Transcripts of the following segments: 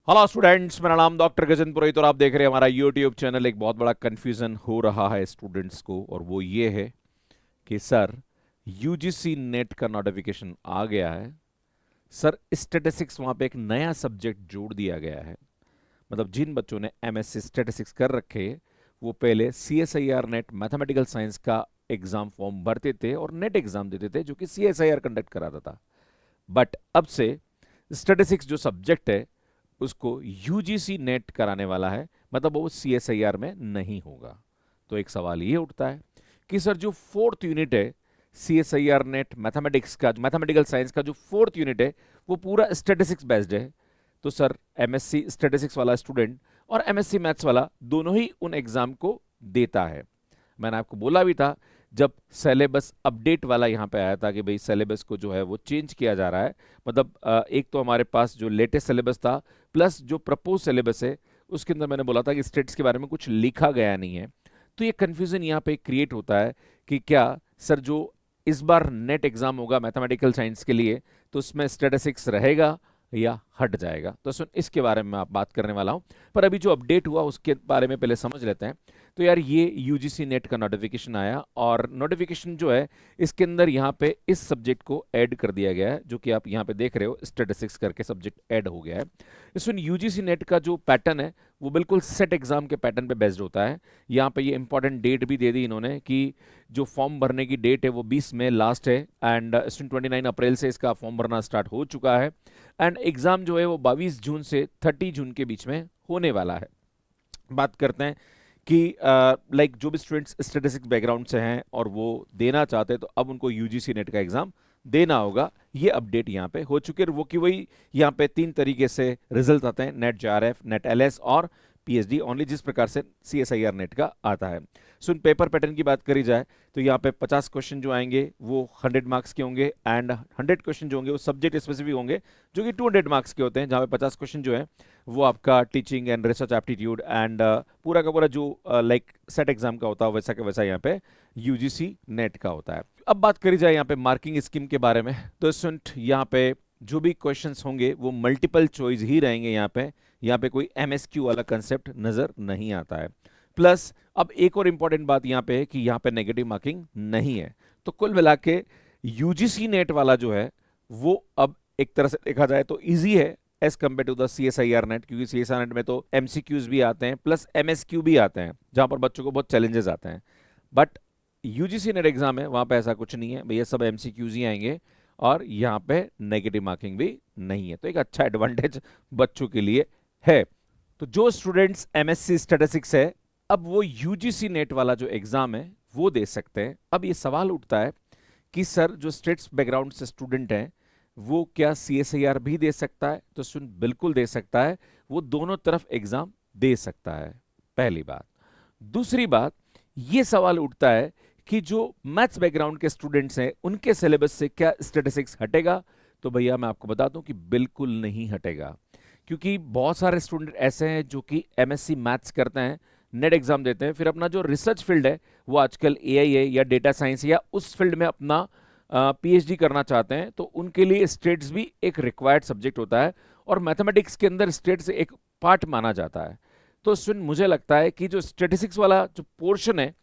Hello students, मेरा नाम doctor Gajendra पुरोहित और आप देख रहे हैं हमारा यूट्यूब चैनल। एक बहुत बड़ा कंफ्यूजन हो रहा है स्टूडेंट्स को, और वो ये है कि सर यूजीसी नेट का नोटिफिकेशन आ गया है। सर स्टैटिस्टिक्स वहाँ पे एक नया सब्जेक्ट जोड़ दिया गया है। मतलब जिन बच्चों ने एमएससी स्टैटिस्टिक्स कर रखे वो पहले सीएसआईआर नेट मैथमेटिकल साइंस का एग्जाम फॉर्म भरते थे और नेट एग्जाम देते थे, जो कि सीएसआईआर कंडक्ट कराता था। बट अब से स्टैटिस्टिक्स जो सब्जेक्ट है उसको यूजीसी नेट कराने वाला है, मतलब वो सीएसआईआर में नहीं होगा। तो एक सवाल ये उठता है कि सर जो फोर्थ यूनिट है सीएसआईआर नेट मैथमेटिक्स का, मैथमेटिकल साइंस का जो फोर्थ यूनिट है वो पूरा स्टैटिस्टिक्स बेस्ड है। तो सर एमएससी स्टैटिस्टिक्स वाला स्टूडेंट और एमएससी मैथ्स वाला दोनों ही उन एग्जाम को देता है। मैंने आपको बोला भी था जब सिलेबस अपडेट वाला यहाँ पे आया था कि भाई सिलेबस को जो है वो चेंज किया जा रहा है। मतलब एक तो हमारे पास जो लेटेस्ट सिलेबस था प्लस जो प्रपोज सिलेबस है उसके अंदर मैंने बोला था कि स्टेट्स के बारे में कुछ लिखा गया नहीं है। तो ये कंफ्यूजन यहाँ पे क्रिएट होता है कि क्या सर जो इस बार नेट एग्जाम होगा मैथमेटिकल साइंस के लिए तो उसमें स्टैटिस्टिक्स रहेगा या हट जाएगा। तो सुन, इसके बारे में आप बात करने वाला हूं। पर अभी जो अपडेट हुआ उसके बारे में पहले समझ लेते हैं। तो यार ये यूजीसी नेट का नोटिफिकेशन आया और नोटिफिकेशन जो है इसके अंदर यहाँ पे इस सब्जेक्ट को ऐड कर दिया गया है, जो कि आप यहाँ पे देख रहे हो स्टैटिस्टिक्स करके सब्जेक्ट ऐड हो गया है। इसमें यूजीसी नेट का जो पैटर्न है वो बिल्कुल सेट एग्जाम के पैटर्न पे बेस्ड होता है। यहाँ पे ये इंपॉर्टेंट डेट भी दे दी इन्होंने कि जो फॉर्म भरने की डेट है वो 20 मई लास्ट है एंड 29 अप्रैल से इसका फॉर्म भरना स्टार्ट हो चुका है। एंड एग्जाम जो है वो 22 जून से 30 जून के बीच में होने वाला है। बात करते हैं कि लाइक जो भी स्टूडेंट्स स्टैटिस्टिक्स बैकग्राउंड से हैं और वो देना चाहते हैं तो अब उनको यूजीसी नेट का एग्जाम देना होगा। ये अपडेट यहाँ पे हो चुके हैं। वो कि वही यहाँ पे 3 तरीके से रिजल्ट आते हैं, नेट जेआरएफ, नेट एलएस और पीएचडी ओनली, जिस प्रकार से सीएसआईआर नेट का आता है। सो इन पेपर पैटर्न की बात करी जाए तो यहाँ पे 50 क्वेश्चन जो आएंगे वो 100 मार्क्स के होंगे एंड 100 क्वेश्चन जो होंगे वो सब्जेक्ट स्पेसिफिक होंगे, जो कि 200 मार्क्स के होते हैं। जहाँ पे 50 क्वेश्चन जो है वो आपका teaching and research aptitude and पूरा का पूरा जो लाइक सेट एग्जाम का होता है वैसा का वैसा यहाँ पे यूजीसी नेट का होता है। अब बात करी जाए यहाँ पे मार्किंग स्कीम के बारे में, तो स्टूडेंट यहाँ पे जो भी क्वेश्चंस होंगे वो मल्टीपल चॉइस ही रहेंगे। यहाँ पे कोई एमएसक्यू वाला कंसेप्ट नजर नहीं आता है। प्लस अब एक और इंपॉर्टेंट बात यहाँ पे है कि यहाँ पे नेगेटिव मार्किंग नहीं है। तो कुल मिला के यूजीसी नेट वाला जो है वो अब एक तरह से देखा जाए तो इजी है as compare to the CSIR NET, क्योंकि सीएसआईआर नेट में तो एमसीक्यूज भी आते हैं प्लस एमएसक्यू भी आते हैं जहां पर बच्चों को बहुत चैलेंजेस आते हैं। बट यूजीसी नेट एग्जाम है वहां पे ऐसा कुछ नहीं है भैया, सब एमसीक्यूज ही आएंगे और यहाँ पे नेगेटिव मार्किंग भी नहीं है। तो एक अच्छा एडवांटेज बच्चों के लिए है। तो जो स्टूडेंट्स एमएससी स्टैटिस्टिक्स है अब वो यूजीसी नेट वाला जो एग्जाम है वो दे सकते हैं। अब ये सवाल उठता है कि सर जो स्टेट्स बैकग्राउंड से स्टूडेंट हैं वो क्या सीएसआईआर भी दे सकता है? तो सुन, बिल्कुल दे सकता है, वो दोनों तरफ एग्जाम दे सकता है, पहली बात। दूसरी बात, ये सवाल उठता है कि जो मैथ्स बैकग्राउंड के स्टूडेंट्स हैं उनके सिलेबस से क्या स्टैटिस्टिक्स हटेगा? तो भैया मैं आपको बता दूं कि बिल्कुल नहीं हटेगा, क्योंकि बहुत सारे स्टूडेंट ऐसे हैं जो कि एमएससी मैथ्स करते हैं, नेट एग्जाम देते हैं, फिर अपना जो रिसर्च फील्ड है वो आजकल एआई है या डेटा साइंस या उस फील्ड में अपना पीएचडी करना चाहते हैं, तो उनके लिए स्टेट्स भी एक रिक्वायर्ड सब्जेक्ट होता है और मैथमेटिक्स के अंदर स्टेट्स एक पार्ट माना जाता है। तो स्टूडेंट मुझे लगता है कि जो स्टैटिस्टिक्स वाला जो पोर्शन है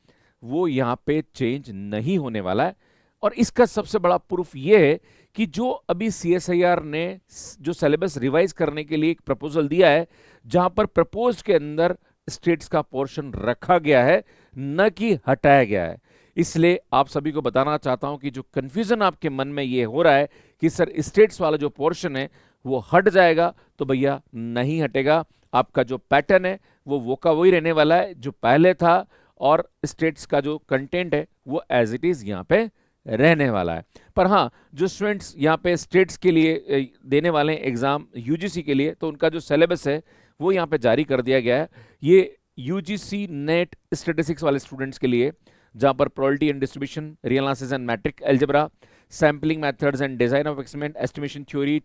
वो यहाँ पे चेंज नहीं होने वाला है। और इसका सबसे बड़ा प्रूफ ये है कि जो अभी सीएसआईआर ने जो सिलेबस रिवाइज करने के लिए एक प्रपोजल दिया है जहां पर प्रपोज के अंदर स्टेट्स का पोर्शन रखा गया है, न कि हटाया गया है। इसलिए आप सभी को बताना चाहता हूं कि जो कंफ्यूजन आपके मन में ये हो रहा है कि सर स्टेट्स वाला जो पोर्शन है वो हट जाएगा, तो भैया नहीं हटेगा। आपका जो पैटर्न है वो का वही रहने वाला है जो पहले था और स्टेट्स का जो कंटेंट है वो एज इट इज यहाँ पे रहने वाला है। पर हाँ, जो स्टूडेंट्स यहाँ पे स्टेट्स के लिए देने वाले हैं एग्जाम यूजीसी के लिए, तो उनका जो सिलेबस है वो यहाँ पे जारी कर दिया गया है। ये यूजीसी नेट स्टैटिस्टिक्स वाले स्टूडेंट्स के लिए, जहां पर probability and distribution, real analysis and matrix algebra, sampling methods and design of experiment, estimation theory,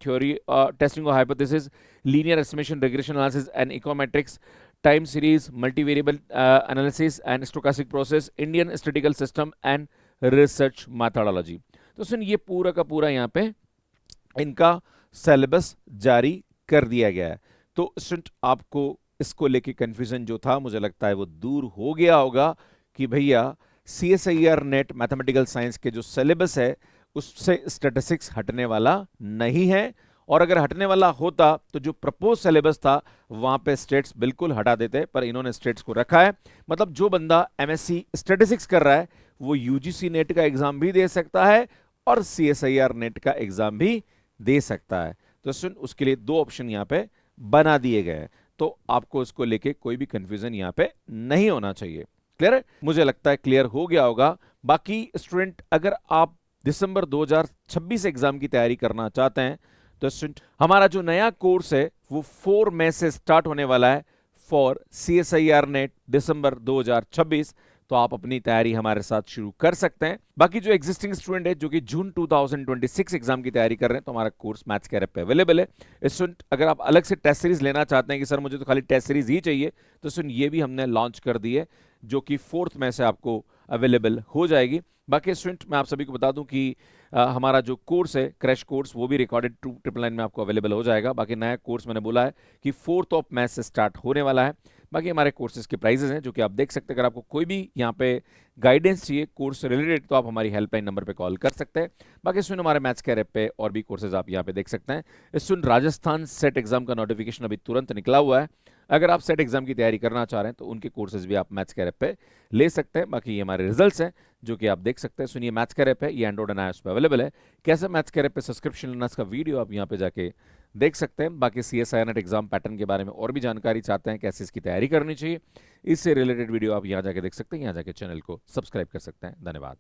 testing of hypothesis, linear estimation, regression analysis and econometrics, time series, multivariable analysis and stochastic process, Indian statistical system and research methodology. तो सुन, ये पूरा का पूरा यहाँ पे इनका syllabus जारी कर दिया गया है। तो स्टूडेंट आपको इसको लेके कंफ्यूजन जो था मुझे लगता है वो दूर हो गया होगा कि भैया CSIR नेट मैथमेटिकल साइंस के जो सिलेबस है उससे स्टैटिस्टिक्स हटने वाला नहीं है, और अगर हटने वाला होता तो जो प्रपोज सिलेबस था वहां पे स्टेट्स बिल्कुल हटा देते, पर इन्होंने स्टेट्स को रखा है। मतलब जो बंदा MSc स्टैटिस्टिक्स कर रहा है वो UGC नेट का एग्जाम भी दे सकता है और CSIR नेट का एग्जाम भी दे सकता है। तो सुन, उसके लिए दो ऑप्शन यहाँ पे बना दिए गए हैं, तो आपको इसको लेके कोई भी कंफ्यूजन यहाँ पे नहीं होना चाहिए। क्लियर है? मुझे लगता है क्लियर हो गया होगा। बाकी स्टूडेंट अगर आप दिसंबर 2026 एग्जाम की तैयारी करना चाहते हैं तो स्टूडेंट हमारा जो नया कोर्स है वो 4 मई से स्टार्ट होने वाला है फॉर CSIR नेट दिसंबर 2026। तो आप अपनी तैयारी हमारे साथ शुरू कर सकते हैं। बाकी जो एग्जिस्टिंग स्टूडेंट है जो कि जून 2026 एग्जाम की तैयारी कर रहे हैं तो हमारा कोर्स मैथ्स कैरियर पे अवेलेबल है। स्टूडेंट अगर आप अलग से टेस्ट सीरीज लेना चाहते हैं कि सर मुझे तो खाली टेस्ट सीरीज ही चाहिए, तो स्टूडेंट ये भी हमने लॉन्च कर दी है जो कि 4 मई से आपको अवेलेबल हो जाएगी। बाकी स्टूडेंट मैं आप सभी को बता दूं कि हमारा जो कोर्स है क्रैश कोर्स वो भी रिकॉर्डेड 2999 में आपको अवेलेबल हो जाएगा। बाकी नया कोर्स मैंने बोला है कि 4 मई से स्टार्ट होने वाला है। बाकी हमारे कोर्सेज के प्राइजेस हैं जो कि आप देख सकते हैं। अगर आपको कोई भी यहाँ पे गाइडेंस चाहिए कोर्स से रिलेटेड तो आप हमारी हेल्पलाइन नंबर पे कॉल कर सकते हैं। बाकी सुन हमारे मैथ्स कैरियर पे और भी कोर्सेज आप यहाँ पे देख सकते हैं। सुन राजस्थान सेट एग्जाम का नोटिफिकेशन अभी तुरंत निकला हुआ है। अगर आप सेट एग्जाम की तैयारी करना चाह रहे हैं तो उनके कोर्सेज भी आप मैथ्स कैरियर पे ले सकते हैं। बाकी ये हमारे रिजल्ट्स हैं जो कि आप देख सकते हैं। सुनिए मैथ्स कैरियर पे ये एंड्रॉइड एंड iOS पे अवेलेबल है। कैसे मैथ्स कैरियर पे सब्सक्रिप्शन लेना इसका वीडियो आप यहाँ पे जाके देख सकते हैं। बाकी CSIR नेट एग्जाम पैटर्न के बारे में और भी जानकारी चाहते हैं कैसे इसकी तैयारी करनी चाहिए, इससे रिलेटेड वीडियो आप यहाँ जाके देख सकते हैं। यहाँ जाके चैनल को सब्सक्राइब कर सकते हैं। धन्यवाद।